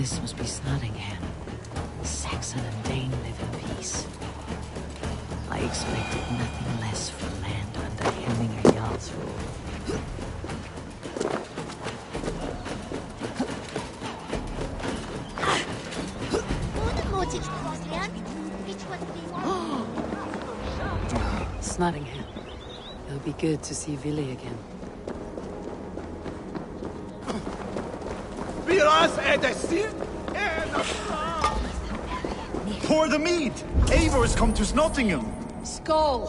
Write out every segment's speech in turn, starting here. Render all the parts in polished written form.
this must be Snottingham. Saxon and Dane live in peace. I expected nothing less from land under Hemminger Jarl's rule. Snottingham. It'll be good to see Vili again. Pour the mead! Eivor's come to Snottingham! Skull!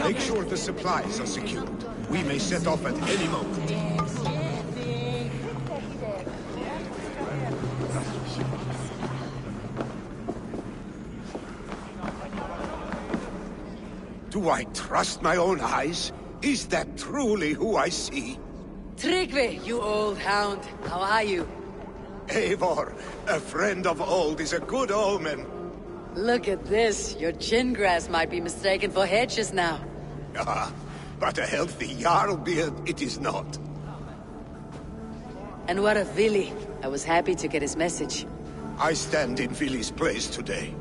Make sure the supplies are secured. We may set off at any moment. Do I trust my own eyes? Is that truly who I see? Tryggvi, you old hound. How are you? Eivor, a friend of old is a good omen. Look at this. Your chin grass might be mistaken for hedges now. Ah, but a healthy Jarl beard it is not. And what of Vili? I was happy to get his message. I stand in Vili's place today.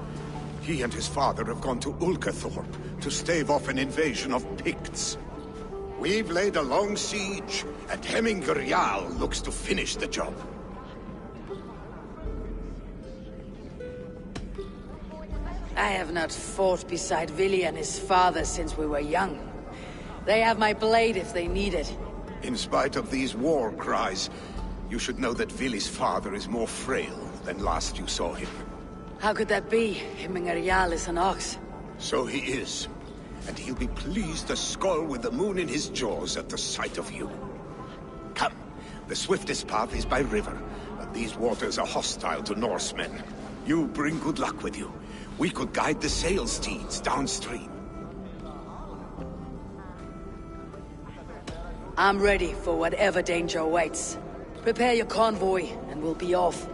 He and his father have gone to Ulkathorpe to stave off an invasion of Picts. We've laid a long siege, and Hemminger Jarl looks to finish the job. I have not fought beside Vili and his father since we were young. They have my blade if they need it. In spite of these war cries, you should know that Vili's father is more frail than last you saw him. How could that be? Hemminger Jarl is an ox. So he is. And he'll be pleased to skull with the moon in his jaws at the sight of you. Come, the swiftest path is by river, but these waters are hostile to Norsemen. You bring good luck with you. We could guide the sail steeds downstream. I'm ready for whatever danger awaits. Prepare your convoy, and we'll be off.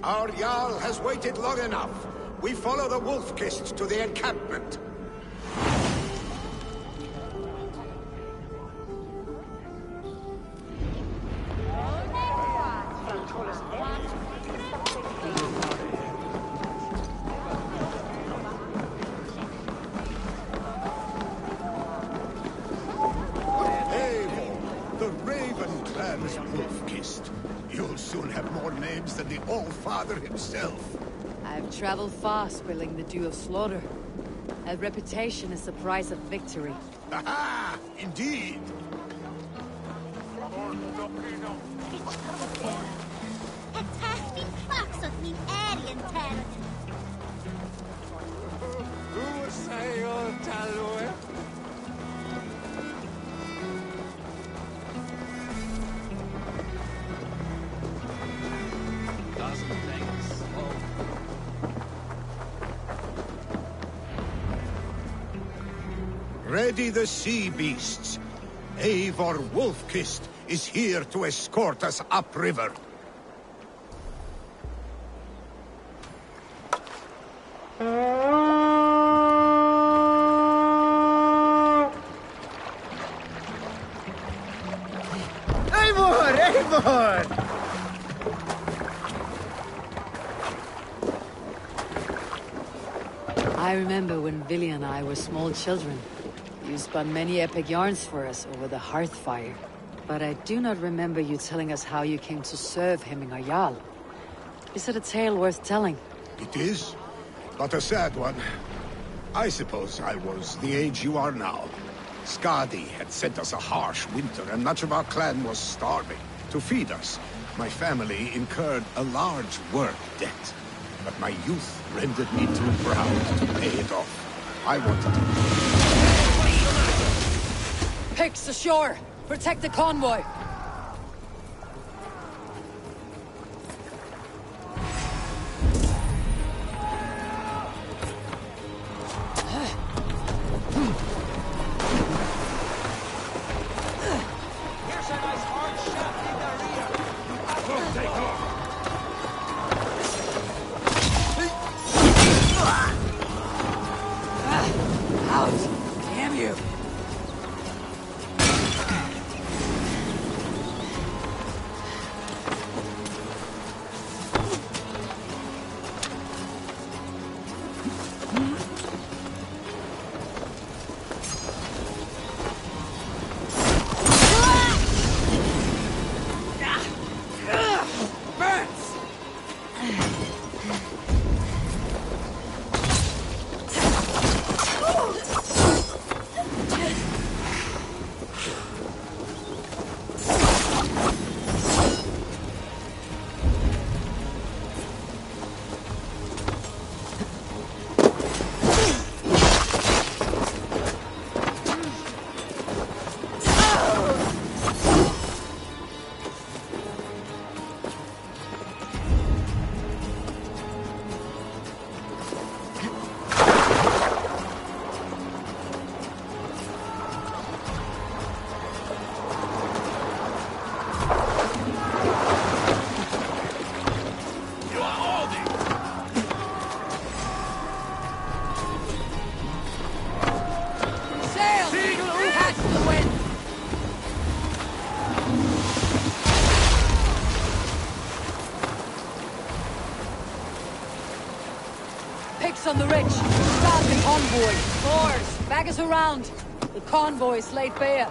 Our Jarl has waited long enough. We follow the Wolf-Kist to the encampment. You'll soon have more names than the All-Father himself. I've traveled far, spilling the dew of slaughter. A reputation is the price of victory. Aha! Indeed! Ready the sea beasts. Eivor Wolf-Kist is here to escort us upriver. Eivor! Eivor! I remember when Vili and I were small children. You spun many epic yarns for us over the hearth fire. But I do not remember you telling us how you came to serve Hemminger Jarl. Is it a tale worth telling? It is, but a sad one. I suppose I was the age you are now. Skadi had sent us a harsh winter, and much of our clan was starving. To feed us, my family incurred a large work debt. But my youth rendered me too proud to pay it off. I wanted to... Picks ashore! Protect the convoy! Orcs on the ridge! Stop the convoy! Moors, back us around! The convoy is laid bare.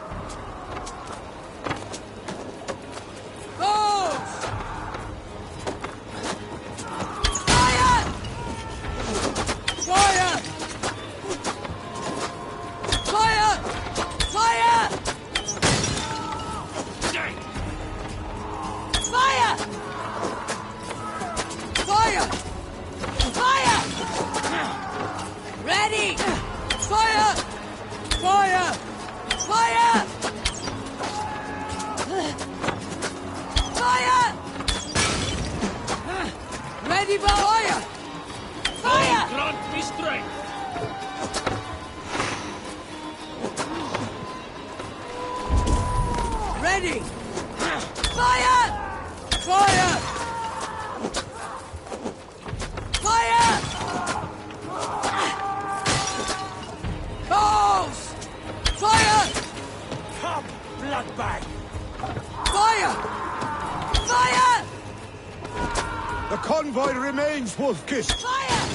Wolf-kissed! Fire!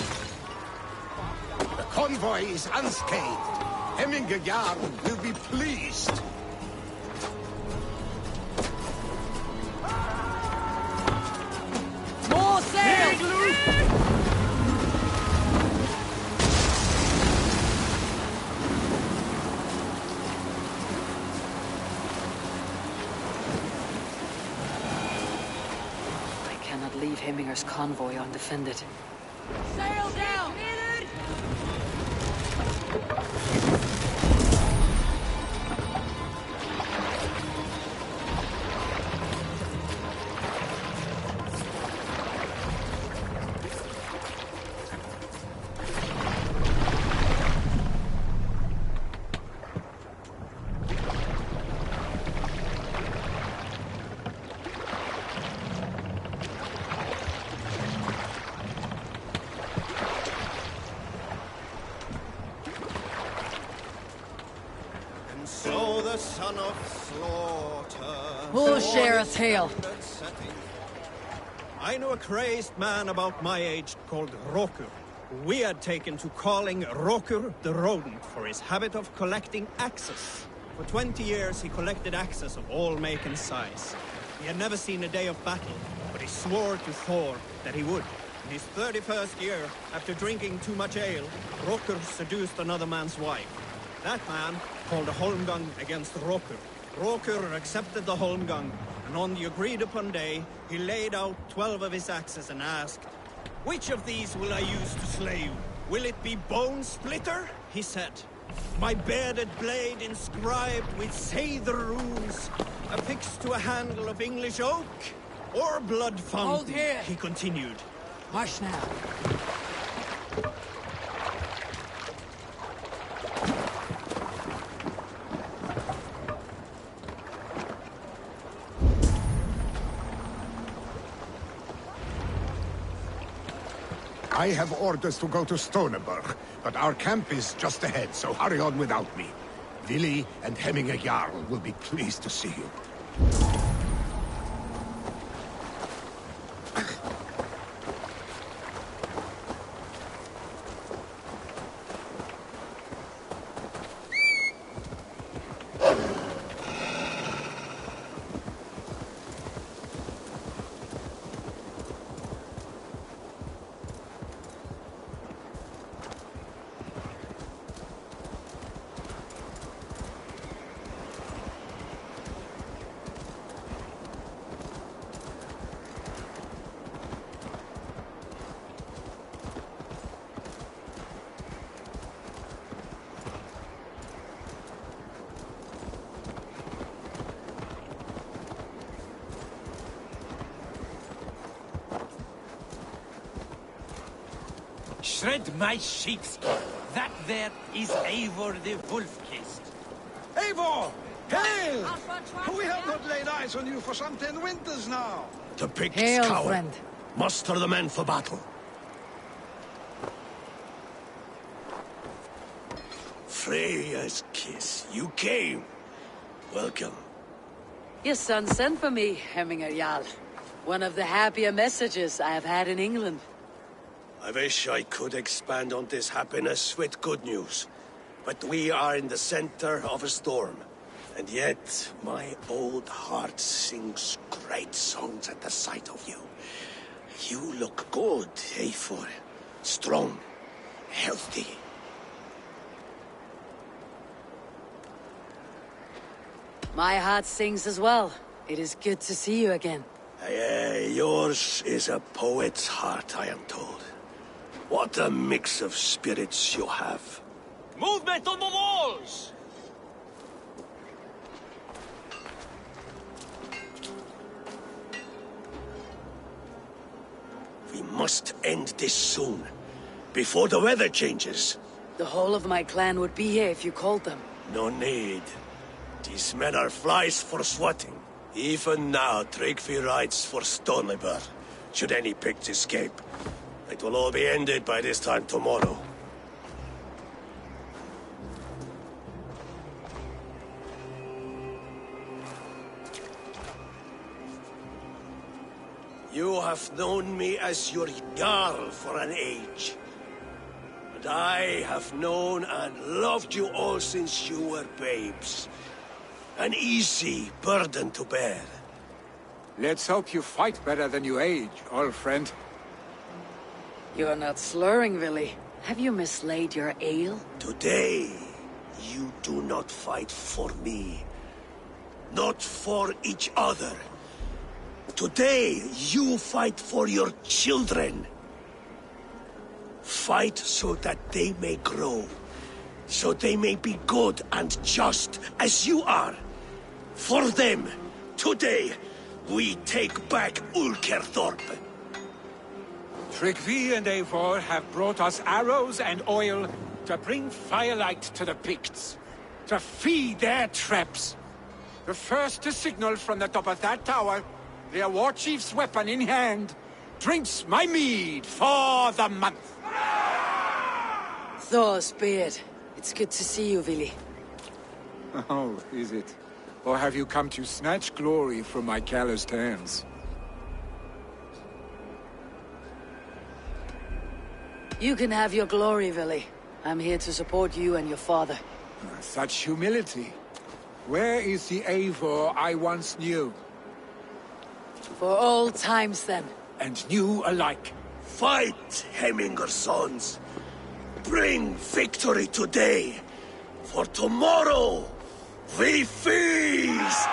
The convoy is unscathed. Hemminger Jarl will be pleased. More sails! Leave Hemminger's convoy undefended. Sail down! Son of slaughter. Who'll share a tale? I know a crazed man about my age called Rokur. We had taken to calling Rokur the Rodent for his habit of collecting axes. For 20 years he collected axes of all make and size. He had never seen a day of battle, but he swore to Thor that he would. In his 31st year, after drinking too much ale, Rokur seduced another man's wife. That man called a holmgang against Rokur. Rokur accepted the holmgang, and on the agreed-upon day, he laid out 12 of his axes and asked, "Which of these will I use to slay you? Will it be Bone Splitter?" He said. "My bearded blade inscribed with Seidr runes, affixed to a handle of English oak, or Blood Fountain?" Hold here. He continued. March now. I have orders to go to Stoneberg, but our camp is just ahead, so hurry on without me. Vili and Hemminger Jarl will be pleased to see you. Shred my sheepskin. That there is Eivor the Wolf-kissed. Eivor! Hail! We have not laid eyes on you for some 10 winters now. The pigs Hail, cower. friend. Muster the men for battle. Freya's kiss. You came. Welcome. Your son sent for me, Hemminger Jarl. One of the happier messages I have had in England. I wish I could expand on this happiness with good news. But we are in the center of a storm. And yet, my old heart sings great songs at the sight of you. You look good, Eivor. Strong, healthy. My heart sings as well. It is good to see you again. Yours is a poet's heart, I am told. What a mix of spirits you have. Movement on the walls! We must end this soon, before the weather changes. The whole of my clan would be here if you called them. No need. These men are flies for swatting. Even now, Tryggvi rides for Stonebur, should any Picts escape. It will all be ended by this time tomorrow. You have known me as your Jarl for an age. And I have known and loved you all since you were babes. An easy burden to bear. Let's hope you fight better than you age, old friend. You're not slurring, Willy. Have you mislaid your ale? Today, you do not fight for me. Not for each other. Today, you fight for your children. Fight so that they may grow. So they may be good and just as you are. For them, today, we take back Ulkerthorpe. Tryggvi and Eivor have brought us arrows and oil to bring firelight to the Picts, to feed their traps. The first to signal from the top of that tower, their war chief's weapon in hand, drinks my mead for the month. Thor's beard. It's good to see you, Willy. Oh, is it? Or have you come to snatch glory from my calloused hands? You can have your glory, Willy. I'm here to support you and your father. Such humility. Where is the Eivor I once knew? For all times, then. And new alike. Fight, Hemminger sons. Bring victory today. For tomorrow, we feast!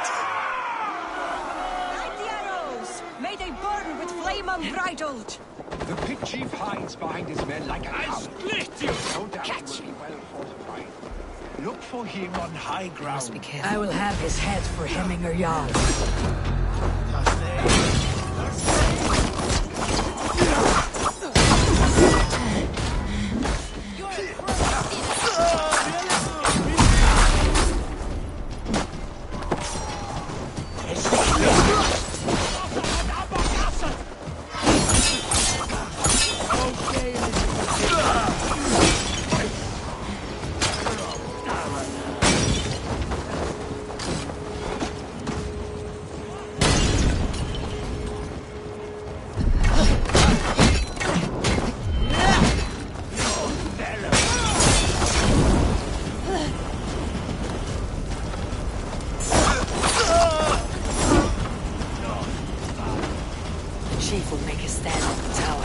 Light the arrows! May they burn with flame unbridled! The pit chief hides behind his men like a coward. Split you! No doubt he will be well fortified. Look for him on high ground. I will have his head for Hemminger Jarl. Chief will make a stand on the tower.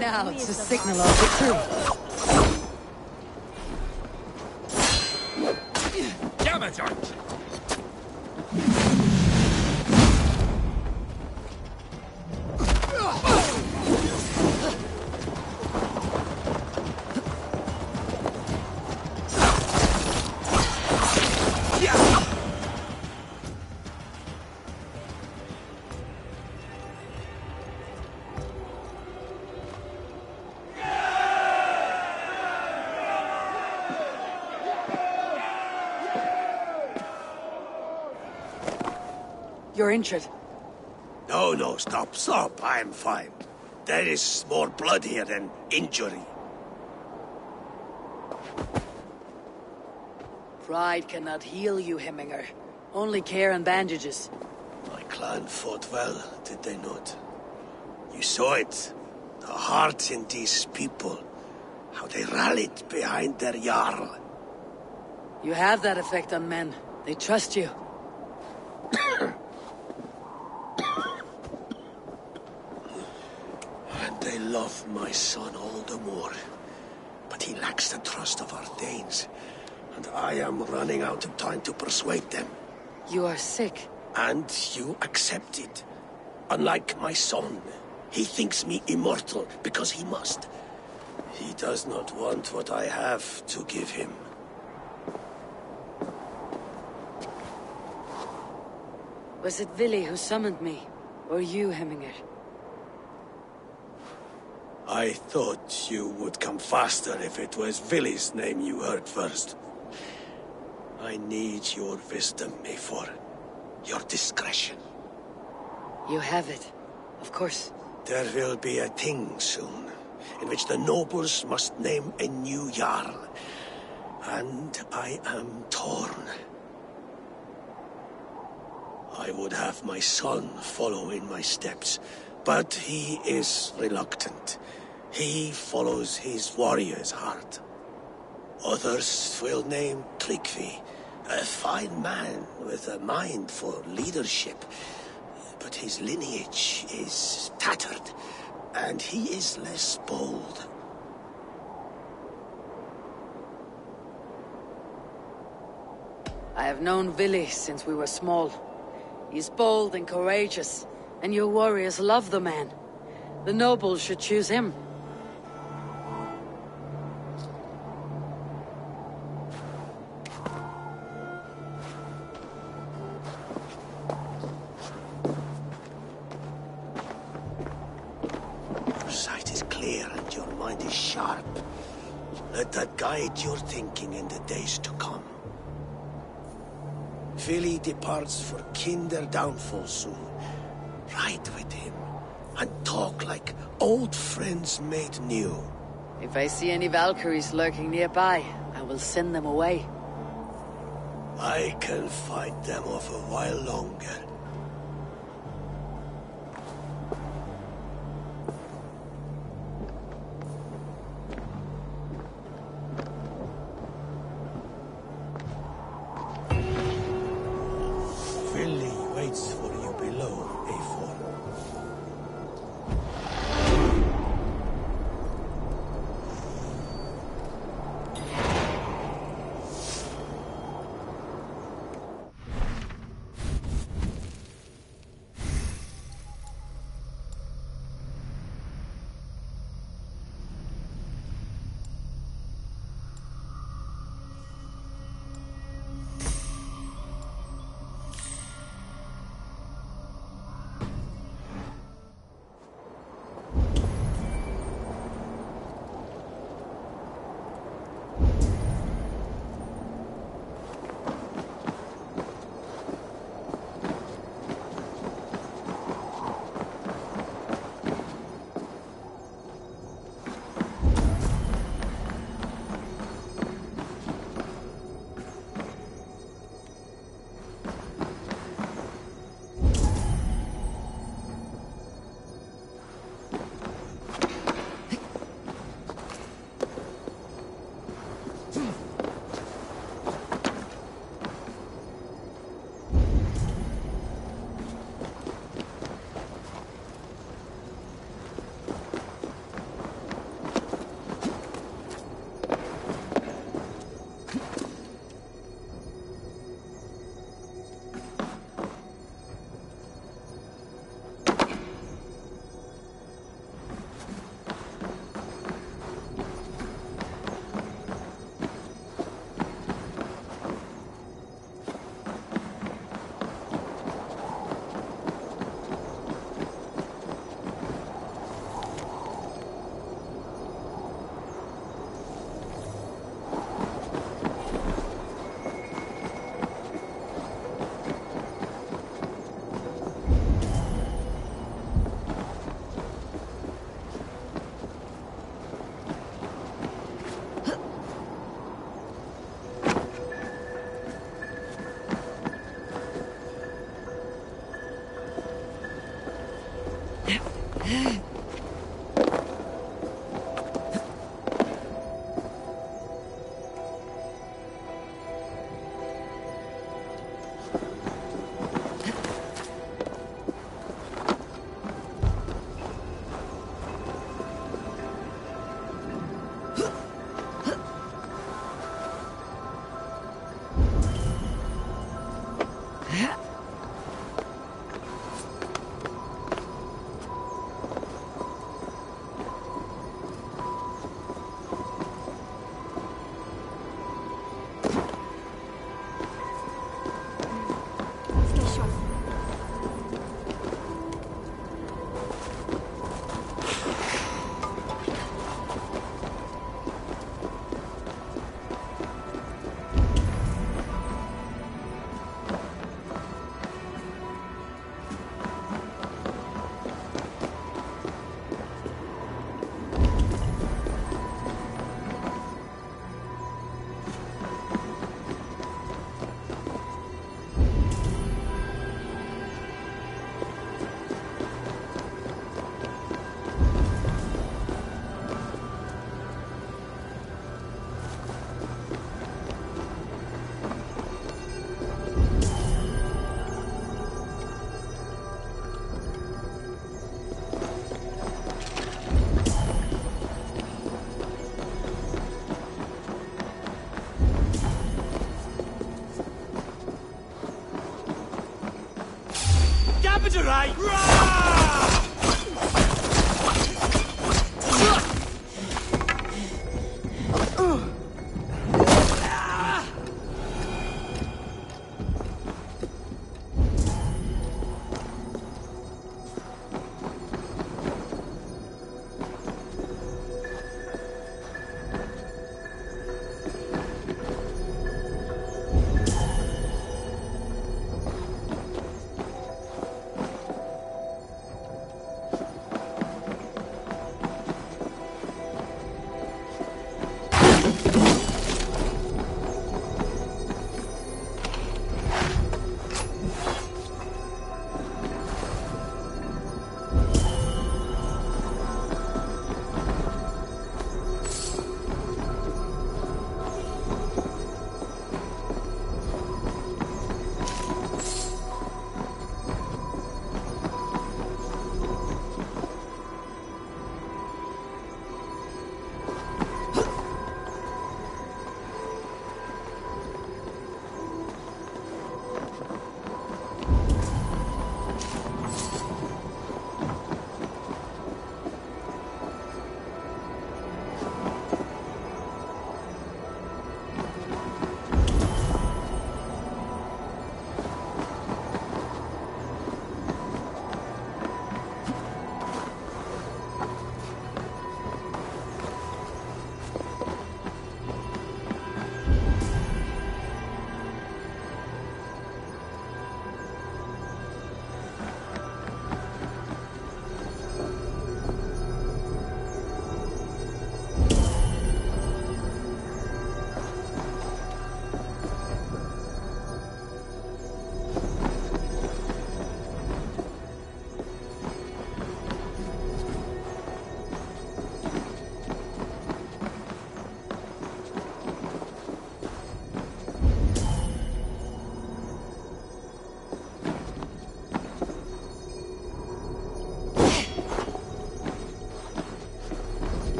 Now it's a signal of victory. You're injured. No, stop. I'm fine. There is more blood here than injury. Pride cannot heal you, Hemminger. Only care and bandages. My clan fought well, did they not? You saw it. The heart in these people. How they rallied behind their Jarl. You have that effect on men. They trust you. And they love my son all the more. But he lacks the trust of our Danes. And I am running out of time to persuade them. You are sick. And you accept it. Unlike my son, he thinks me immortal because he must. He does not want what I have to give him. Was it Vili who summoned me? Or you, Hemminger? I thought you would come faster if it was Vili's name you heard first. I need your wisdom, Mayfor. Your discretion. You have it. Of course. There will be a thing soon, in which the nobles must name a new Jarl. And I am torn. I would have my son follow in my steps, but he is reluctant. He follows his warrior's heart. Others will name Tryggvi, a fine man with a mind for leadership. But his lineage is tattered, and he is less bold. I have known Vili since we were small. He's bold and courageous, and your warriors love the man. The nobles should choose him. Your sight is clear and your mind is sharp. Let that guide your thinking in the days to come. Vili departs for Kinder downfall soon. Ride with him, and talk like old friends made new. If I see any Valkyries lurking nearby, I will send them away. I can fight them off a while longer. Vili waits for you below, Mayfor. Right.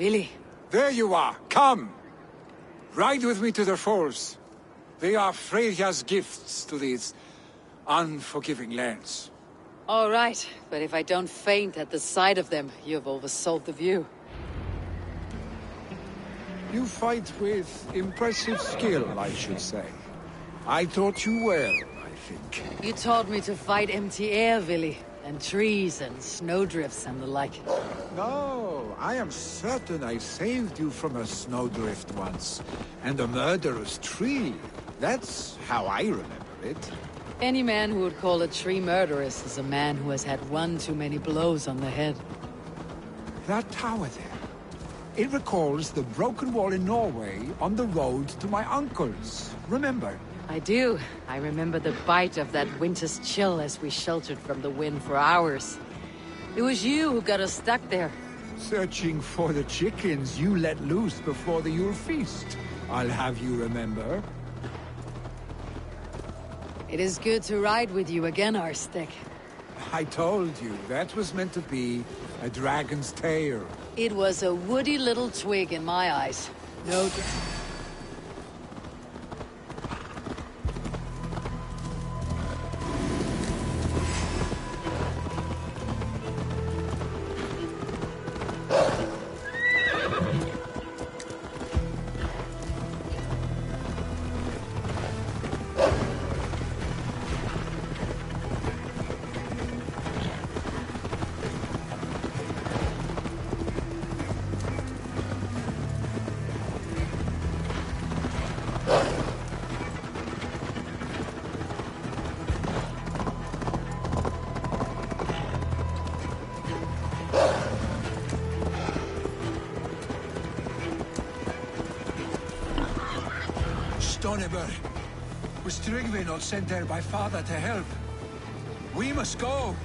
Billy. There you are. Come. Ride with me to the falls. They are Freya's gifts to these unforgiving lands. All right, but if I don't faint at the sight of them, you've oversold the view. You fight with impressive skill, I should say. I taught you well, I think. You taught me to fight empty air, Billy, and trees and snowdrifts and the like. No, I am certain I saved you from a snowdrift once, and a murderous tree. That's how I remember it. Any man who would call a tree murderous is a man who has had one too many blows on the head. That tower there. It recalls the broken wall in Norway on the road to my uncle's. Remember? I do. I remember the bite of that winter's chill as we sheltered from the wind for hours. It was you who got us stuck there. Searching for the chickens you let loose before the Yule feast. I'll have you remember. It is good to ride with you again, Arstic. I told you, that was meant to be a dragon's tail. It was a woody little twig in my eyes. No. Stoneberg. Was Tryggvi not sent there by father to help? We must go!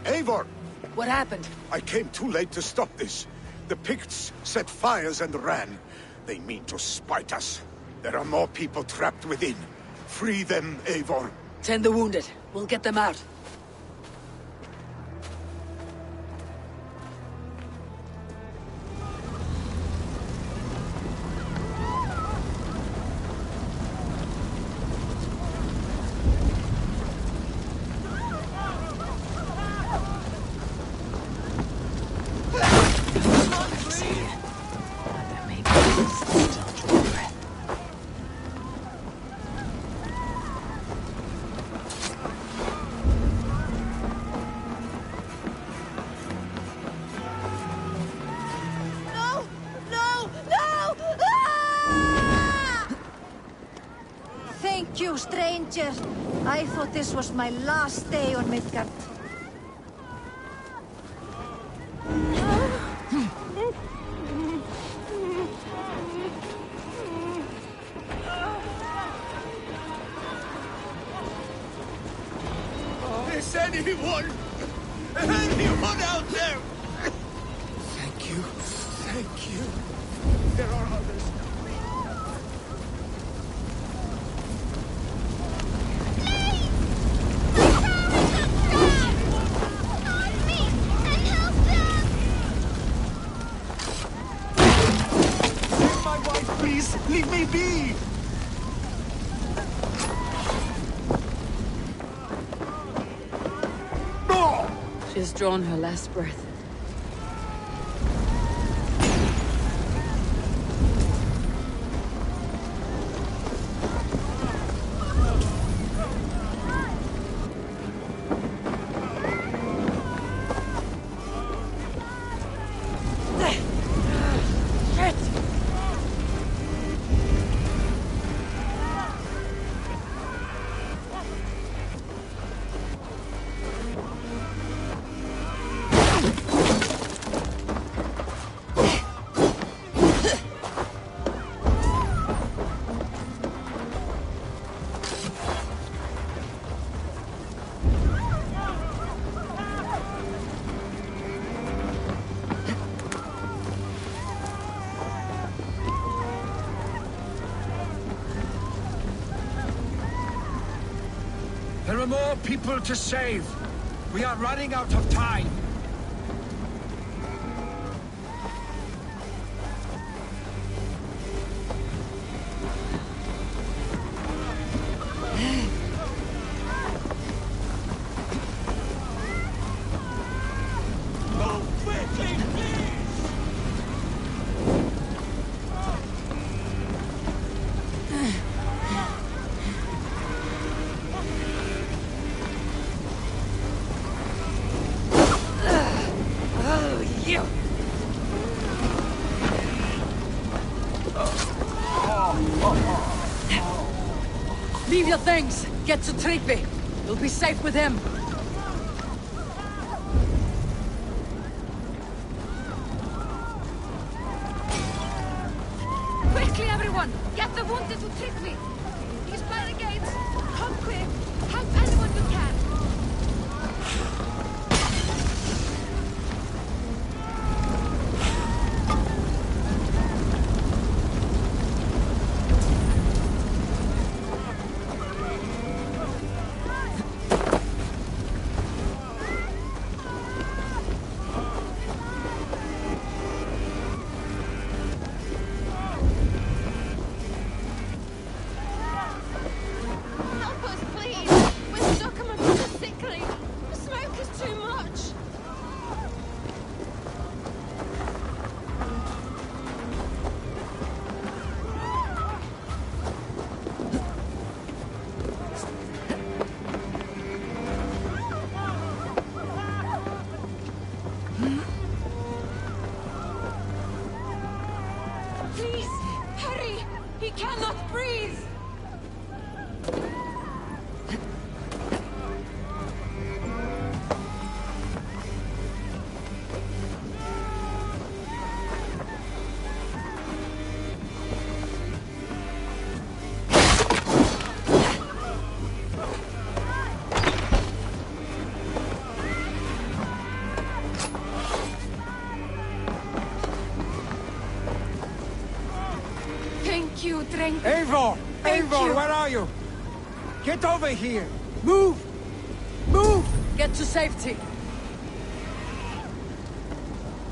Eivor! What happened? I came too late to stop this. The Picts set fires and ran. They mean to spite us. There are more people trapped within. Free them, Eivor. Tend the wounded. We'll get them out. Thank you, stranger. I thought this was my last day on Midgard. Is anyone out there? Thank you. Thank you. There are others. Please, leave me be! She's drawn her last breath. There are more people to save. We are running out of time. Leave your things. Get to Trigby. You'll be safe with him. Quickly, everyone! Get the wounded to Trigby! He's by the gates! Come quick! Help anyone you can! Help us, please! We're stuck among the sickly! The smoke is too much! Please, hurry! He cannot breathe! Thank you, Drink. Eivor! Thank Eivor, you. where are you? Get over here! Move! Move! Get to safety.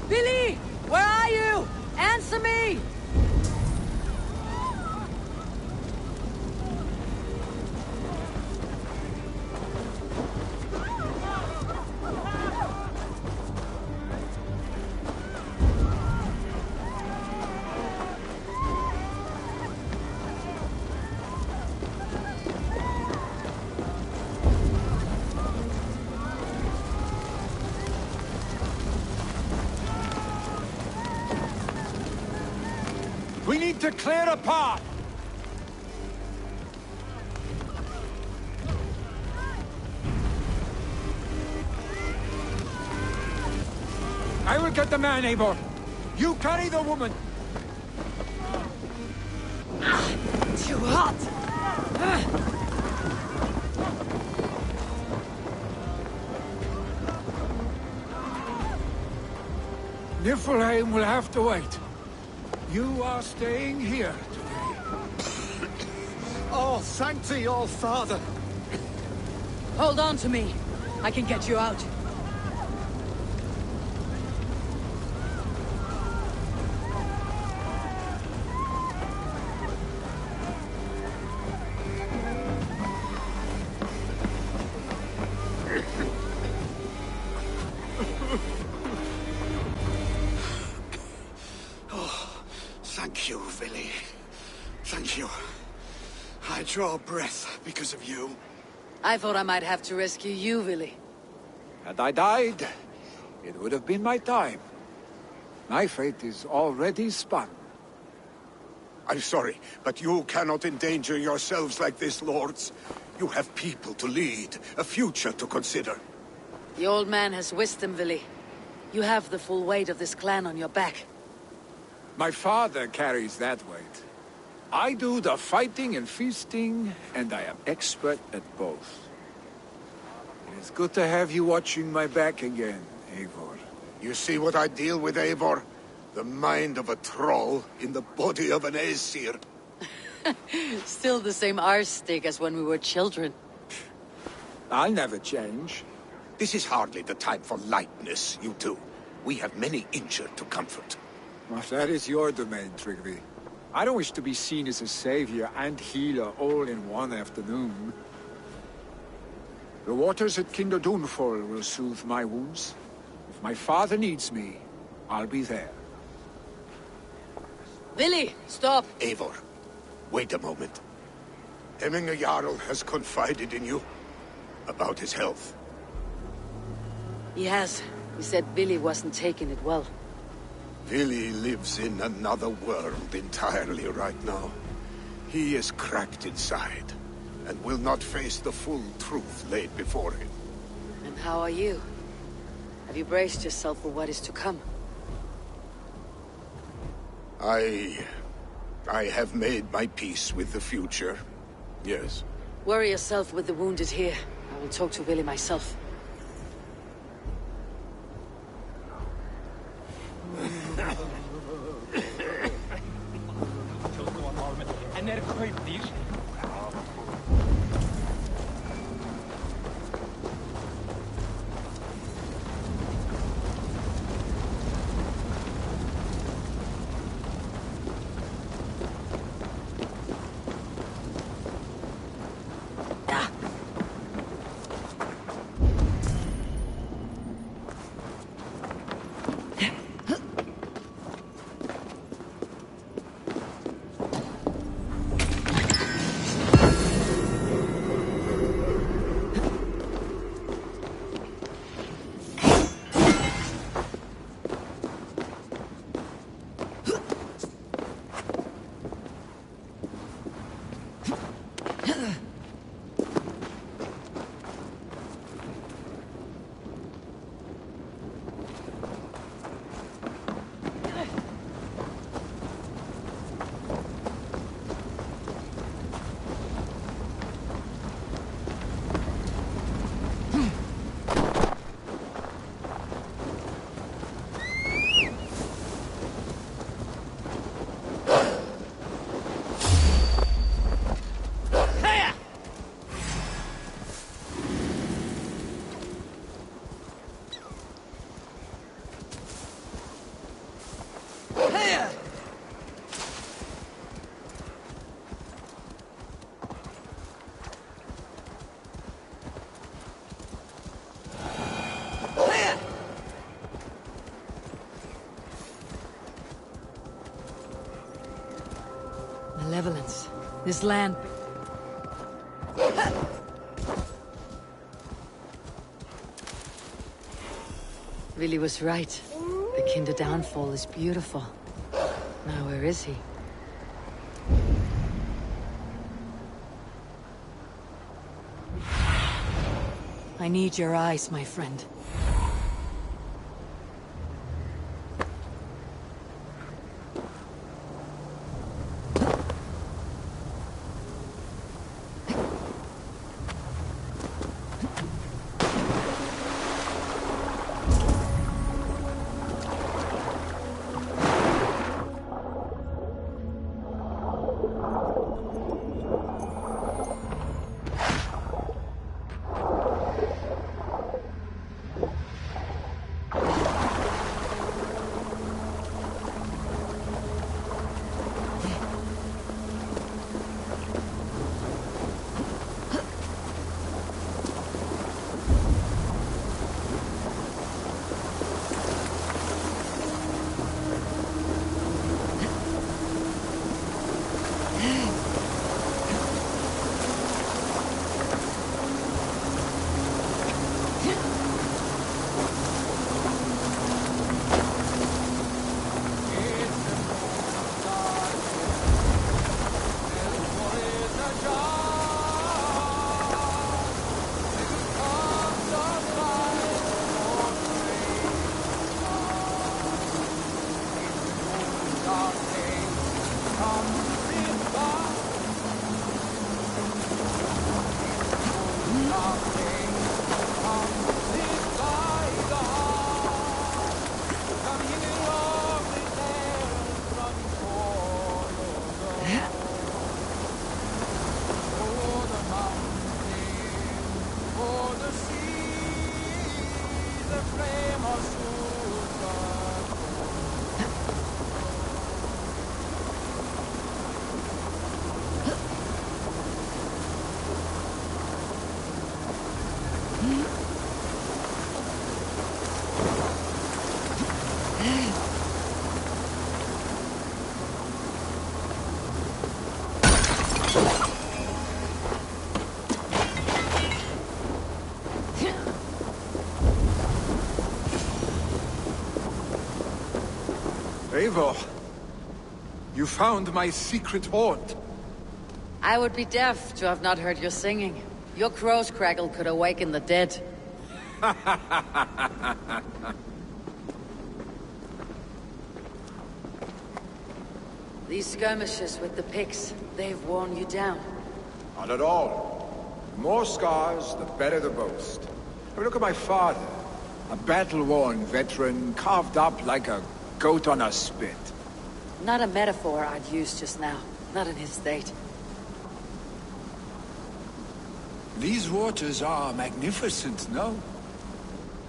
Billy! Where are you? Answer me! We need to clear a path! I will get the man, Eivor. You carry the woman. Too hot! Niflheim will have to wait. You are staying here today. Oh, thank thee, all father. Hold on to me. I can get you out. Thank you, Villy. Thank you. I draw breath because of you. I thought I might have to rescue you, Willy. Had I died, it would have been my time. My fate is already spun. I'm sorry, but you cannot endanger yourselves like this, lords. You have people to lead, a future to consider. The old man has wisdom, Willy. You have the full weight of this clan on your back. My father carries that weight. I do the fighting and feasting, and I am expert at both. It is good to have you watching my back again, Eivor. You see what I deal with, Eivor? The mind of a troll in the body of an Aesir. Still the same arse stick as when we were children. I'll never change. This is hardly the time for lightness, you two. We have many injured to comfort. Well, that is your domain, Trigby. I don't wish to be seen as a savior and healer all in one afternoon. The waters at Kinder Dunfall will soothe my wounds. If my father needs me, I'll be there. Willy, stop! Eivor, wait a moment. Hemminger Jarl has confided in you about his health. He has. He said Willy wasn't taking it well. Willy lives in another world entirely right now. He is cracked inside, and will not face the full truth laid before him. And how are you? Have you braced yourself for what is to come? I have made my peace with the future, yes. Worry yourself with the wounded here. I will talk to Willy myself. Malevolence. This land... Willy was right. The Kinder Downfall is beautiful. Now where is he? I need your eyes, my friend. Eivor, you found my secret haunt. I would be deaf to have not heard your singing. Your crow's crackle could awaken the dead. These skirmishes with the Picts, they've worn you down. Not at all. The more scars, the better the boast. I mean, look at my father. A battle-worn veteran, carved up like a goat on a spit. Not a metaphor I'd use just now. Not in his state. These waters are magnificent, no?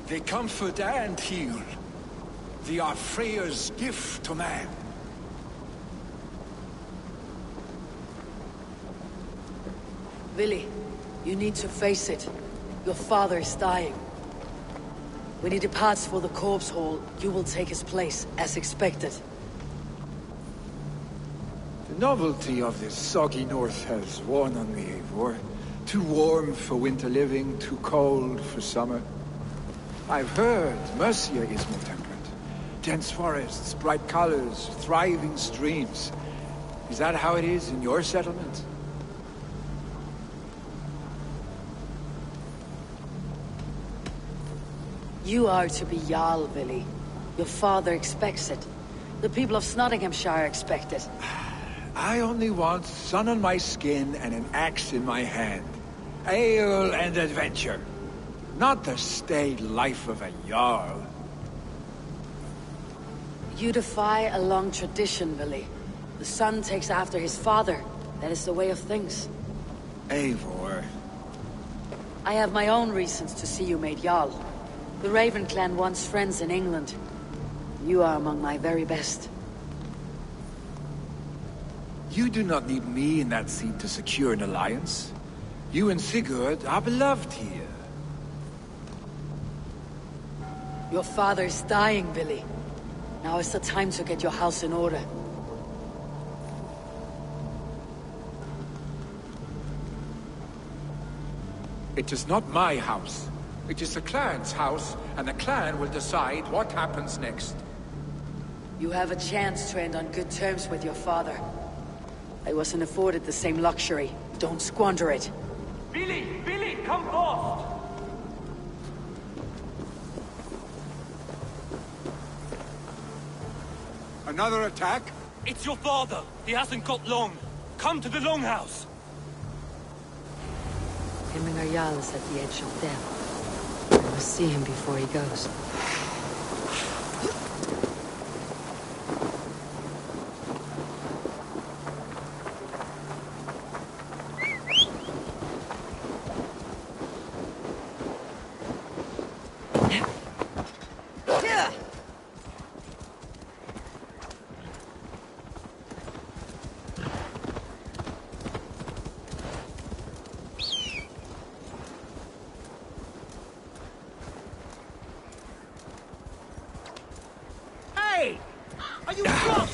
They comfort and heal. They are Freya's gift to man. Willi, you need to face it. Your father is dying. When he departs for the corpse hall, you will take his place, as expected. The novelty of this soggy north has worn on me, Eivor. Too warm for winter living, too cold for summer. I've heard Mercia is more temperate. Dense forests, bright colors, thriving streams. Is that how it is in your settlement? You are to be Jarl, Willi. Your father expects it. The people of Nottinghamshire expect it. I only want sun on my skin and an axe in my hand. Ale and adventure. Not the staid life of a Jarl. You defy a long tradition, Willi. The son takes after his father. That is the way of things. Eivor. I have my own reasons to see you made Jarl. The Raven clan wants friends in England. You are among my very best. You do not need me in that seat to secure an alliance. You and Sigurd are beloved here. Your father is dying, Willi. Now is the time to get your house in order. It is not my house. It is the clan's house, and the clan will decide what happens next. You have a chance to end on good terms with your father. I wasn't afforded the same luxury. Don't squander it. Billy, come forth! Another attack? It's your father. He hasn't got long. Come to the Longhouse. Hemmingar Jarl is at the edge of death. I must see him before he goes. Are you drunk?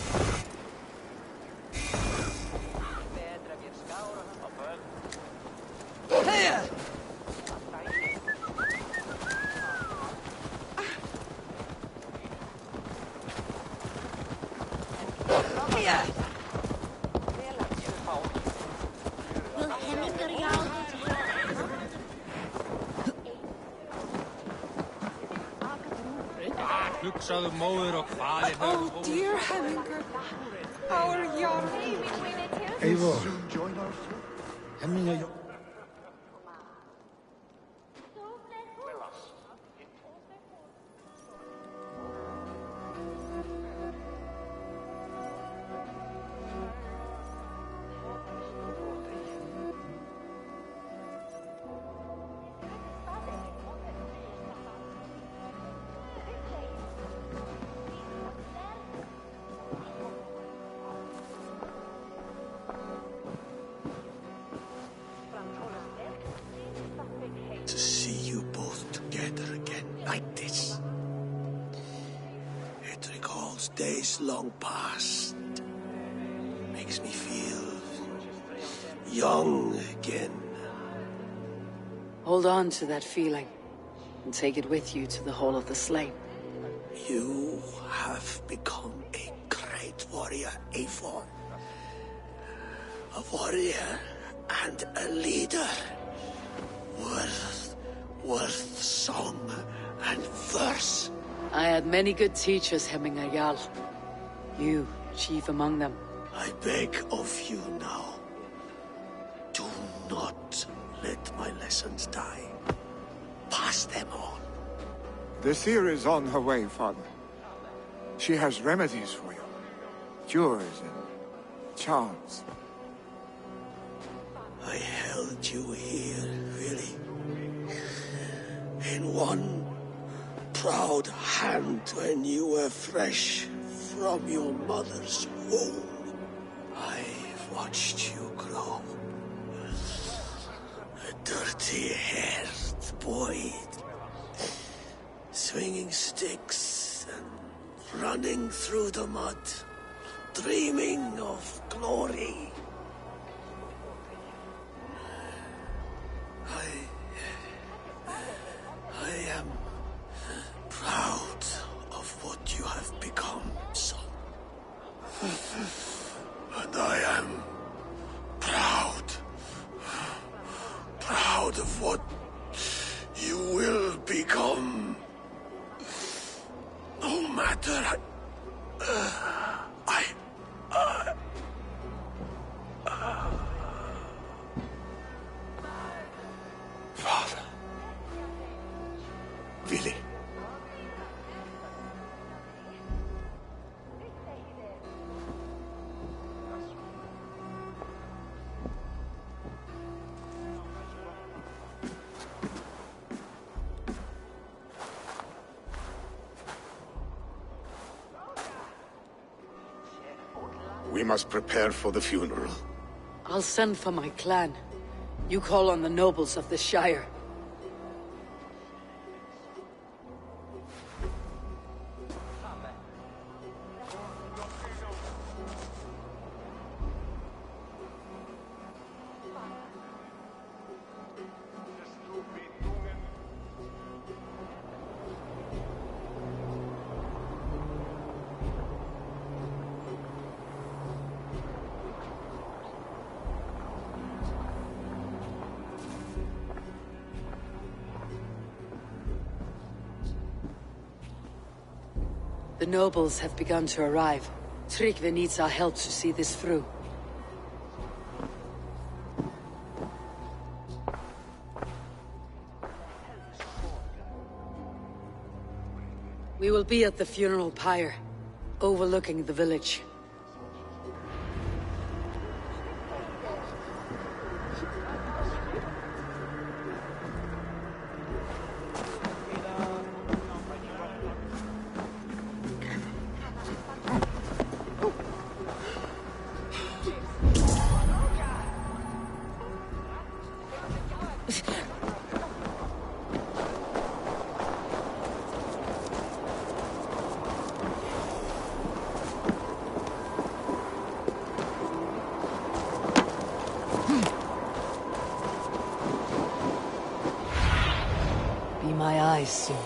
Here! Here! Oh, dear Hemminger. Our young... Eivor. Hemminger. To see you both together again like this. It recalls days long past. Makes me feel young again. Hold on to that feeling, and take it with you to the Hall of the Slain. You have become a warrior, Eivor. A warrior and a leader. Worth song and verse. I had many good teachers, Hemminger Jarl. You, chief among them. I beg of you now. Do not let my lessons die. Pass them on. The seer is on her way, Father. She has remedies for you. Cures and charms. I held you here, really. In one proud hand when you were fresh from your mother's womb. I've watched you grow. A dirty-haired boy, swinging sticks and running through the mud, dreaming of glory. I am proud of what you have become, son. And I am proud of what you will become. No matter Father. Really? We must prepare for the funeral. I'll send for my clan. You call on the nobles of the Shire. The nobles have begun to arrive. Tryggvi needs our help to see this through. We will be at the funeral pyre, overlooking the village. Be my eyes soon.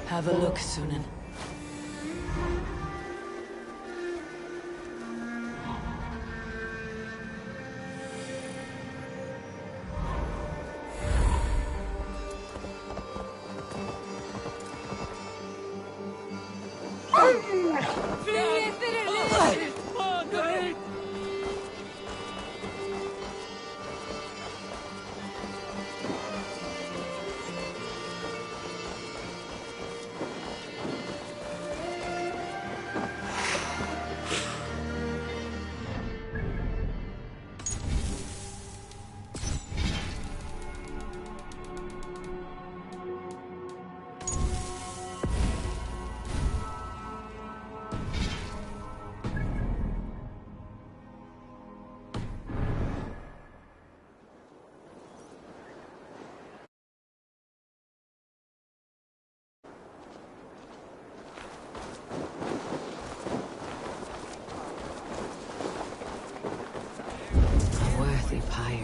Have a look, Sunan.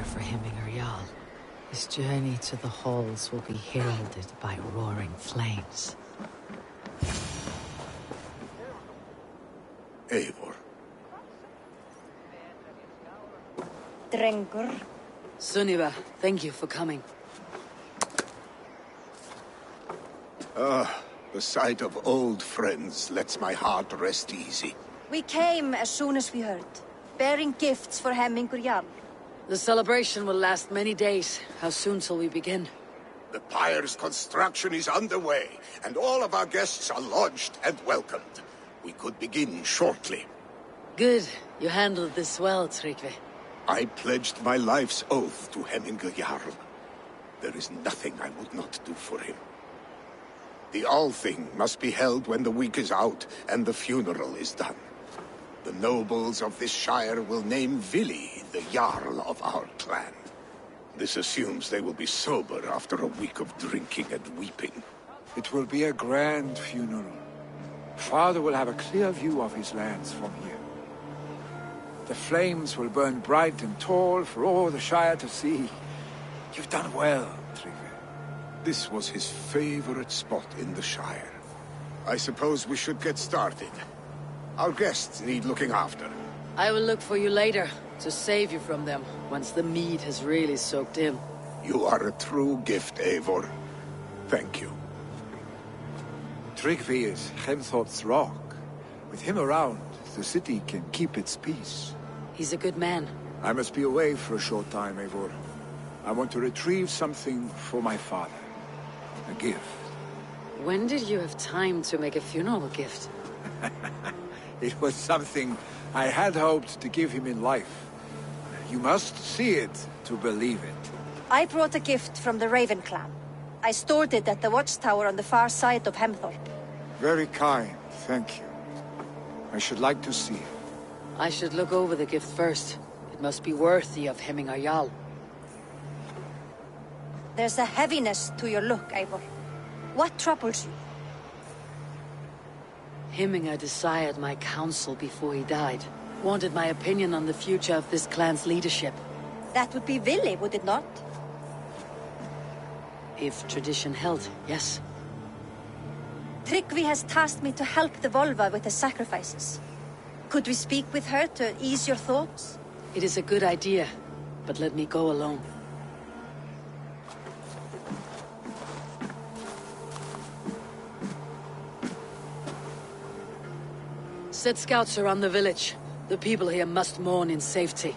For Hemming Jarl. His journey to the halls will be heralded by roaring flames. Eivor. Drengur. Sunniva, thank you for coming. The sight of old friends lets my heart rest easy. We came as soon as we heard, bearing gifts for Hemming Jarl. The celebration will last many days. How soon shall we begin? The pyre's construction is underway, and all of our guests are lodged and welcomed. We could begin shortly. Good. You handled this well, Tryggvi. I pledged my life's oath to Hemming Jarl. There is nothing I would not do for him. The Althing must be held when the week is out and the funeral is done. The nobles of this shire will name Vili the Jarl of our clan. This assumes they will be sober after a week of drinking and weeping. It will be a grand funeral. Father will have a clear view of his lands from here. The flames will burn bright and tall for all the Shire to see. You've done well, Tryggvi. This was his favorite spot in the Shire. I suppose we should get started. Our guests need looking after. I will look for you later, to save you from them, once the mead has really soaked in. You are a true gift, Eivor. Thank you. Tryggvi is Hemthorpe's rock. With him around, the city can keep its peace. He's a good man. I must be away for a short time, Eivor. I want to retrieve something for my father. A gift. When did you have time to make a funeral gift? It was something I had hoped to give him in life. You must see it to believe it. I brought a gift from the Raven clan. I stored it at the watchtower on the far side of Hemthorpe. Very kind, thank you. I should like to see it. I should look over the gift first. It must be worthy of Hemming Jarl. There's a heaviness to your look, Eivor. What troubles you? Hemminger desired my counsel before he died. Wanted my opinion on the future of this clan's leadership. That would be Vili, would it not? If tradition held, yes. Tryggvi has tasked me to help the Volva with the sacrifices. Could we speak with her to ease your thoughts? It is a good idea, but let me go alone. Set scouts around the village. The people here must mourn in safety.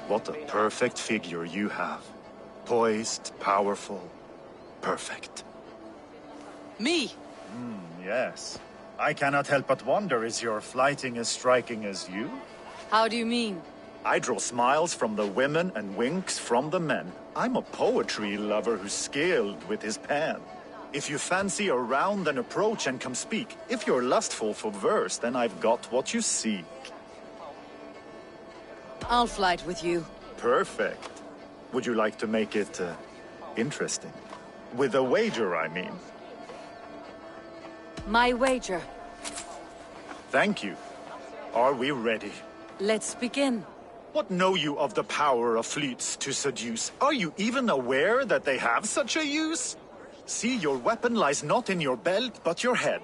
What a perfect figure you have. Poised, powerful, perfect. Me? Yes. I cannot help but wonder, is your flighting as striking as you? How do you mean? I draw smiles from the women and winks from the men. I'm a poetry lover who's skilled with his pen. If you fancy a round, then approach and come speak. If you're lustful for verse, then I've got what you seek. I'll flight with you. Perfect. Would you like to make it, interesting? With a wager, I mean. My wager. Thank you. Are we ready? Let's begin. What know you of the power of fleets to seduce? Are you even aware that they have such a use? See, your weapon lies not in your belt, but your head.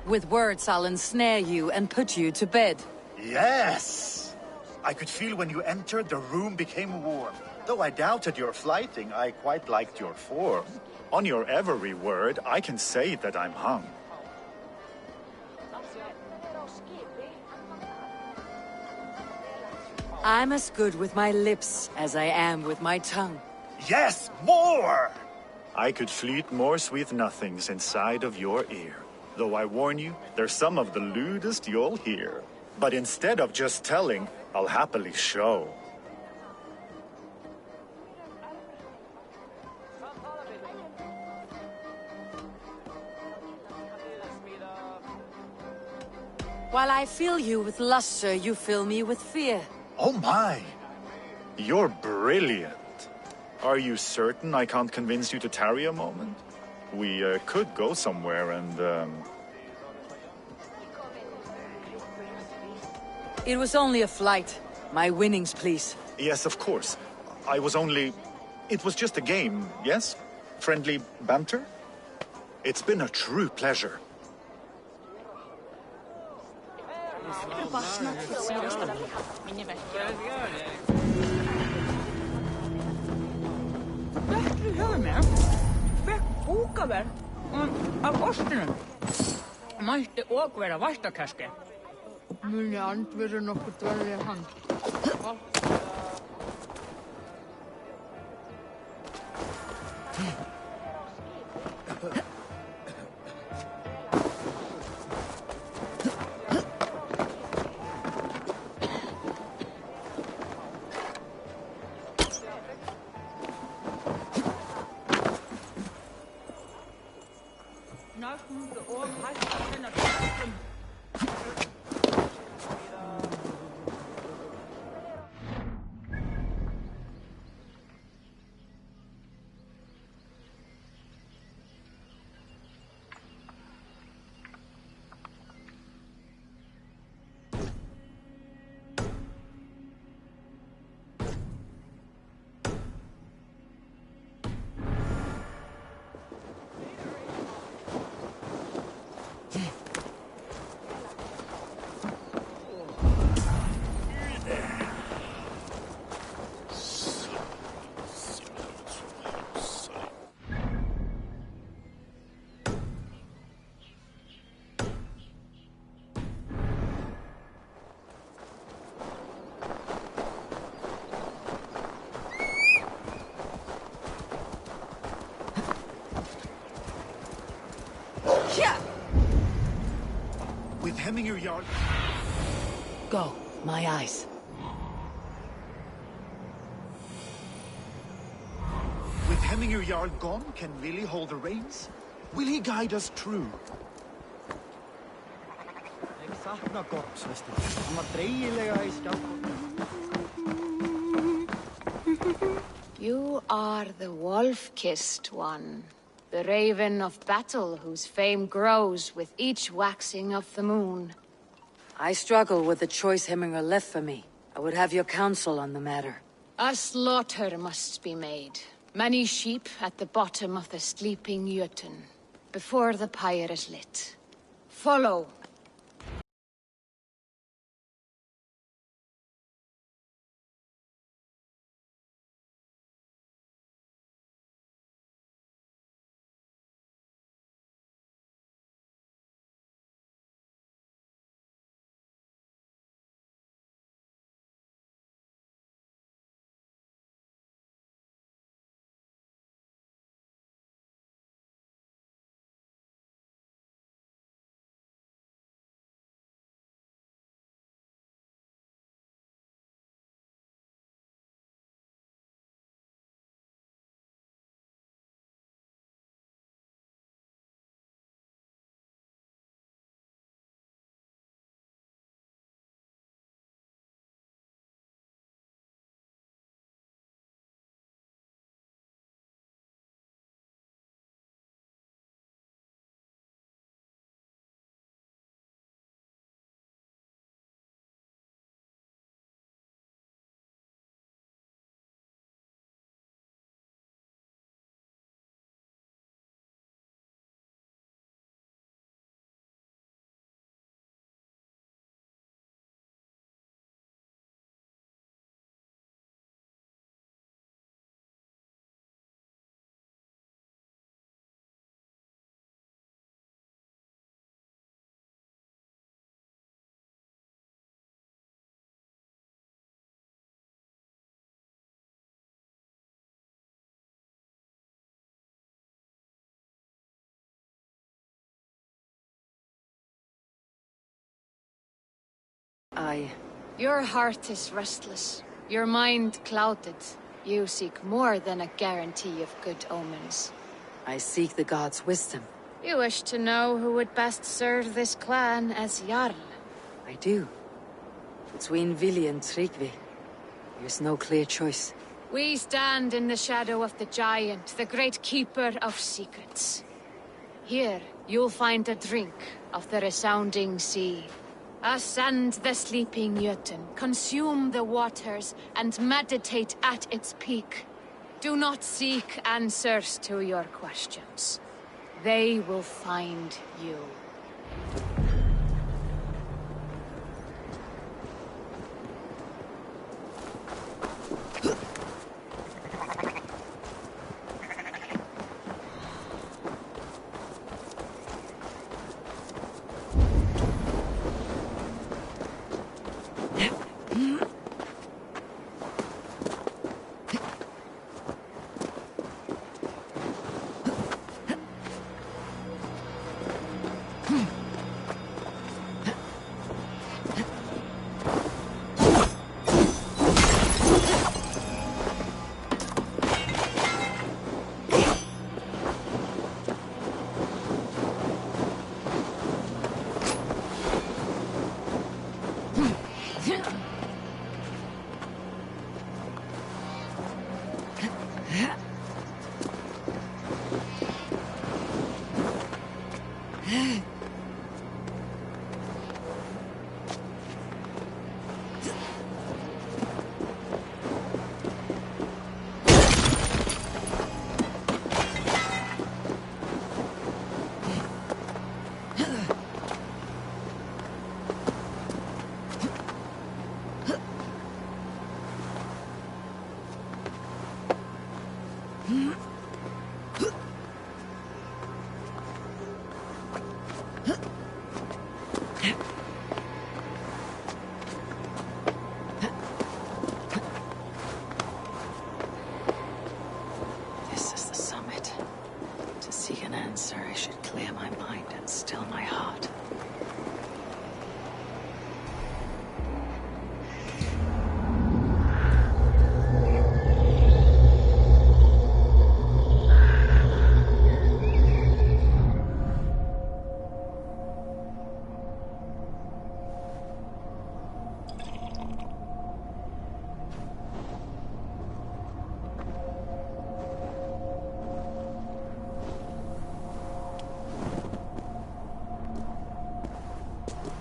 With words, I'll ensnare you and put you to bed. Yes! I could feel when you entered, the room became warm. Though I doubted your flighting, I quite liked your form. On your every word, I can say that I'm hung. I'm as good with my lips as I am with my tongue. Yes, more! I could fleet more sweet nothings inside of your ear. Though I warn you, they're some of the lewdest you'll hear. But instead of just telling, I'll happily show. While I fill you with luster, you fill me with fear. Oh my! You're brilliant. Are you certain I can't convince you to tarry a moment? We could go somewhere and, It was only a flight. My winnings, please. Yes, of course. I was only... It was just a game, yes? Friendly banter? It's been a true pleasure. With Hemminger Jarl... Go, my eyes. With Hemminger Jarl gone, can Willy hold the reins? Will he guide us true? You are the wolf-kissed one. The raven of battle whose fame grows with each waxing of the moon. I struggle with the choice Hemminger left for me. I would have your counsel on the matter. A slaughter must be made. Many sheep at the bottom of the sleeping Jötun, before the pyre is lit. Follow. Your heart is restless, your mind clouded. You seek more than a guarantee of good omens. I seek the gods' wisdom. You wish to know who would best serve this clan as Jarl. I do. Between Vili and Tryggvi, there's no clear choice. We stand in the shadow of the giant, the great keeper of secrets. Here, you'll find a drink of the resounding sea. Ascend the sleeping Jötun, consume the waters, and meditate at its peak. Do not seek answers to your questions. They will find you.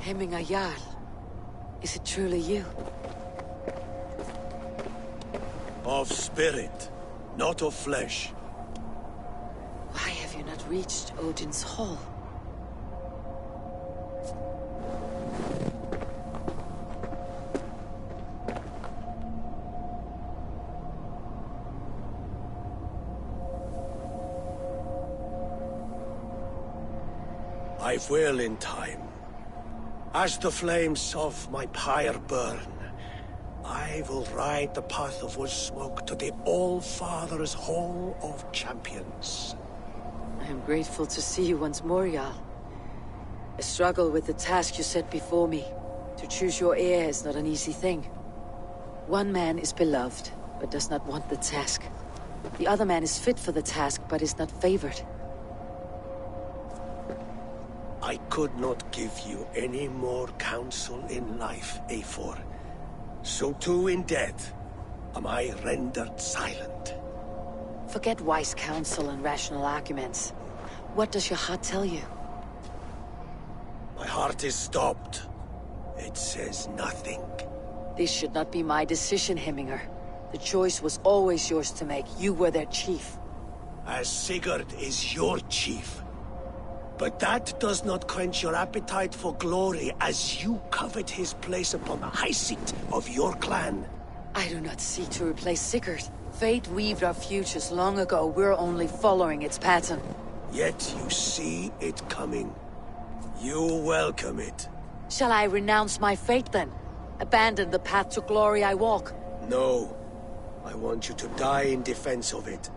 Hemming Jarl. Is it truly you? Of spirit, not of flesh. Why have you not reached Odin's Hall? I will in time. As the flames of my pyre burn, I will ride the path of wood smoke to the All-Father's Hall of Champions. I am grateful to see you once more, Jarl. I struggle with the task you set before me. To choose your heir is not an easy thing. One man is beloved, but does not want the task. The other man is fit for the task, but is not favored. I could not give you any more counsel in life, Eivor. So too in death am I rendered silent. Forget wise counsel and rational arguments. What does your heart tell you? My heart is stopped. It says nothing. This should not be my decision, Hemminger. The choice was always yours to make. You were their chief. As Sigurd is your chief. But that does not quench your appetite for glory as you covet his place upon the high seat of your clan. I do not seek to replace Sigurd. Fate weaved our futures long ago. We're only following its pattern. Yet you see it coming. You welcome it. Shall I renounce my fate then? Abandon the path to glory I walk? No. I want you to die in defense of it.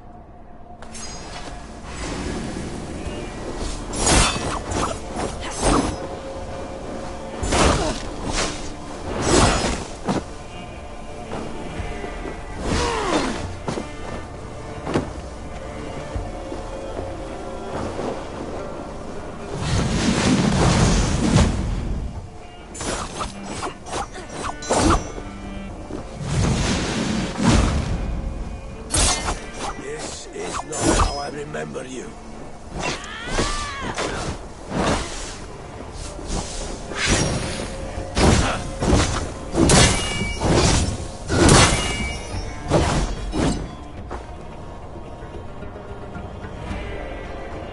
remember you.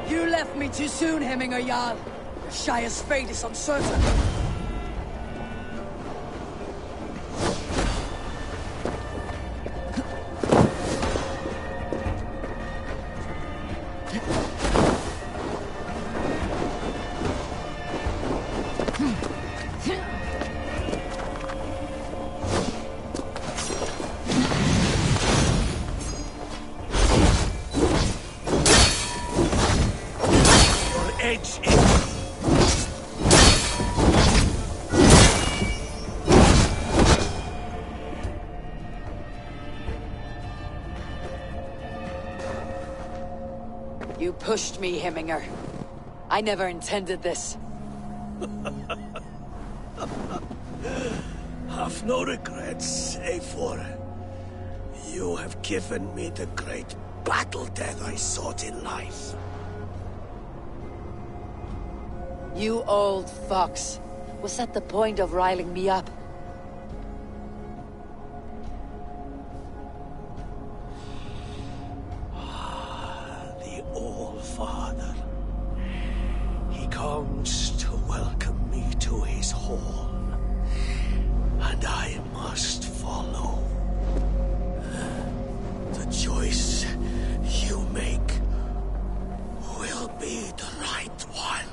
You left me too soon, Hemminger Jarl. Shire's fate is uncertain. You pushed me, Hemminger. I never intended this. Have no regrets, Eivor. You have given me the great battle death I sought in life. You old fox. Was that the point of riling me up? The All-Father. He comes to welcome me to his hall. And I must follow. The choice you make will be the right one.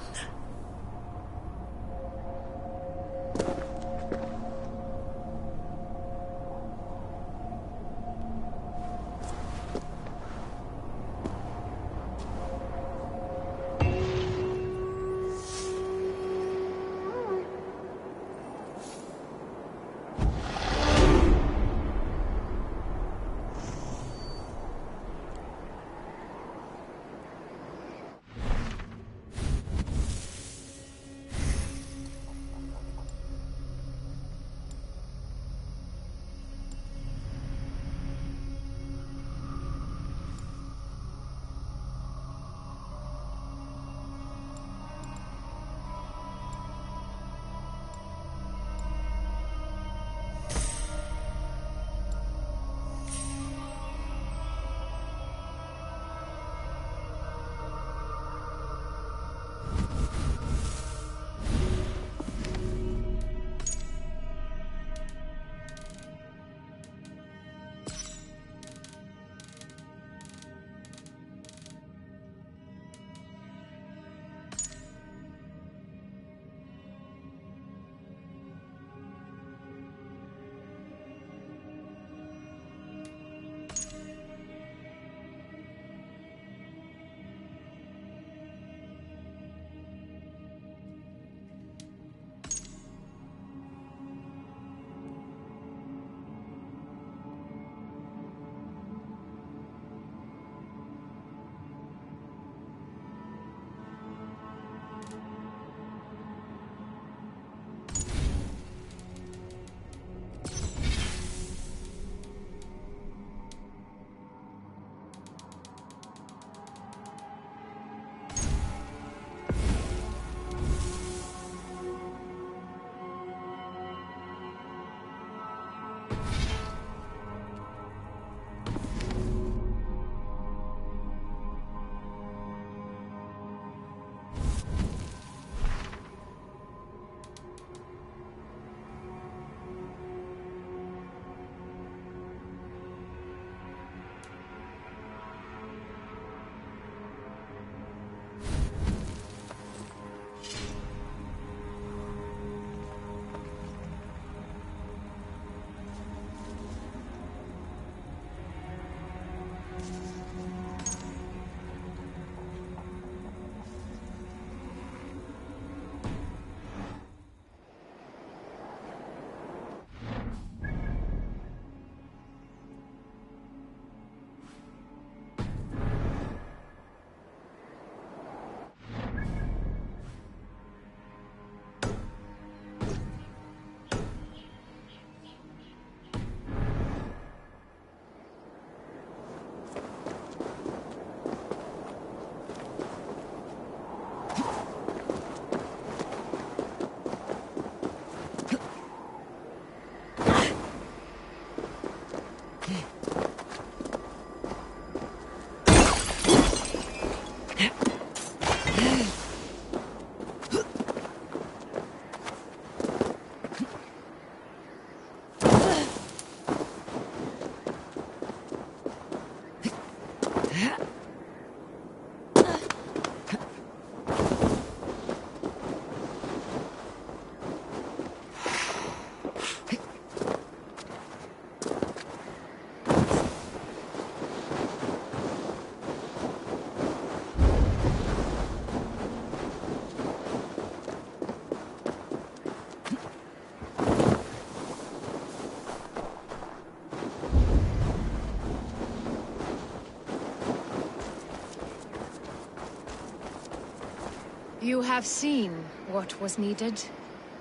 You have seen what was needed.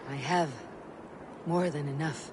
I have. More than enough.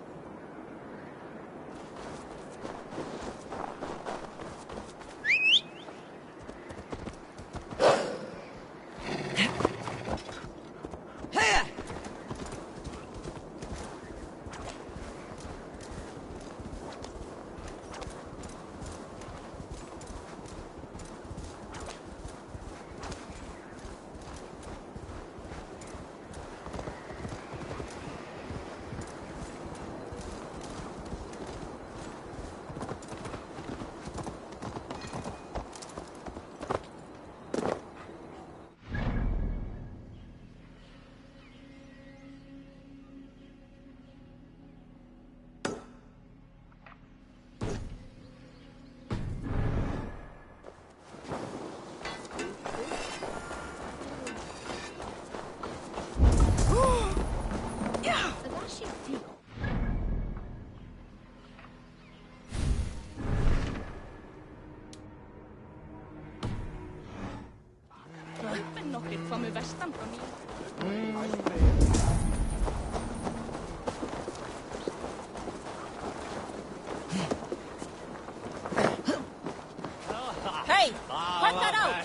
Hey! Cut that out!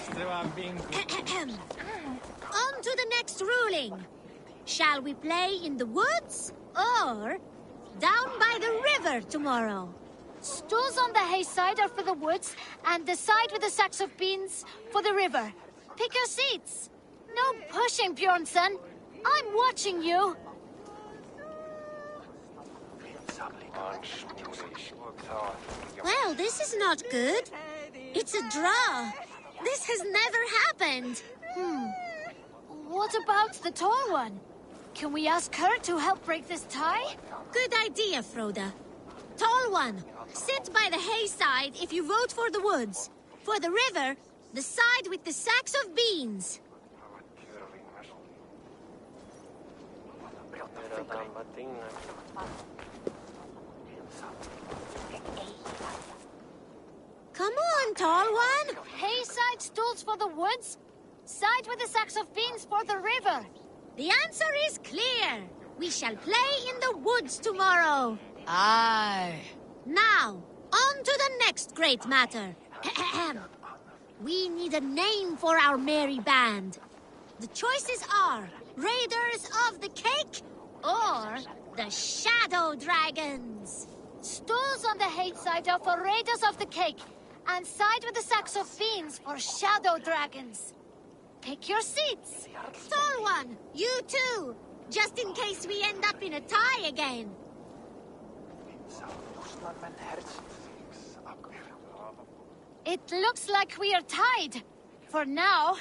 On to the next ruling. Shall we play in the woods or down by the river tomorrow? Stools on the hay side are for the woods, and the side with the sacks of beans for the river. Pick your seats. No pushing, Bjornsson. I'm watching you. Well, this is not good. It's a draw. This has never happened. What about the tall one? Can we ask her to help break this tie? Good idea, Froda. Tall one, sit by the hay side if you vote for the woods. For the river, the side with the sacks of beans. Come on, tall one. Hay side stools for the woods, side with the sacks of beans for the river. The answer is clear. We shall play in the woods tomorrow. Aye. Now, on to the next great matter. We need a name for our merry band. The choices are Raiders of the Cake or the Shadow Dragons. Stools on the hay side are for Raiders of the Cake, and side with the sacks of beans for Shadow Dragons. Pick your seats. Tall one, you too, just in case we end up in a tie again. It looks like we are tied. For now.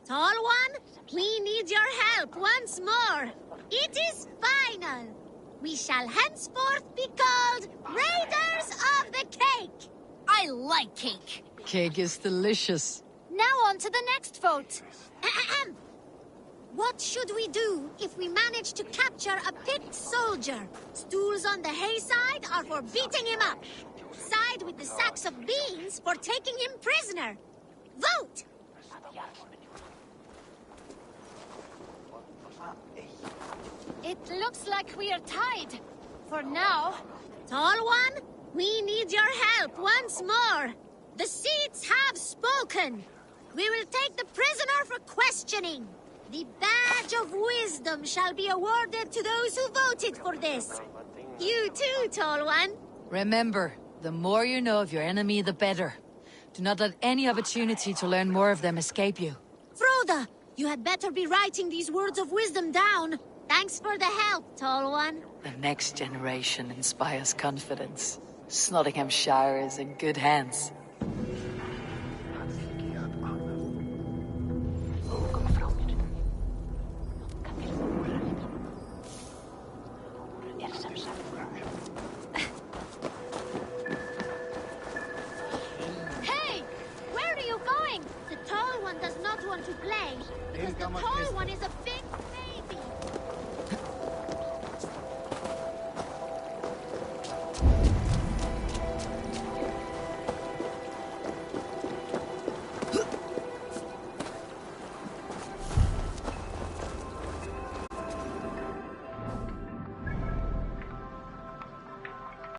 Tall one, we need your help once more. It is final. We shall henceforth be called Raiders of the Cake. I like cake. Cake is delicious. Now on to the next vote. What should we do if we manage to capture a picked soldier? Stools on the hay side are for beating him up. Side with the sacks of beans for taking him prisoner. Vote! It looks like we are tied. For now. Tall one, we need your help once more. The seats have spoken. We will take the prisoner for questioning. The badge of wisdom shall be awarded to those who voted for this. You too, Tall One. Remember, the more you know of your enemy, the better. Do not let any opportunity to learn more of them escape you. Yoda! You had better be writing these words of wisdom down. Thanks for the help, tall one. The next generation inspires confidence. Nottinghamshire is in good hands. Hey! Where are you going? The tall one does not want to play, because the tall one is a big...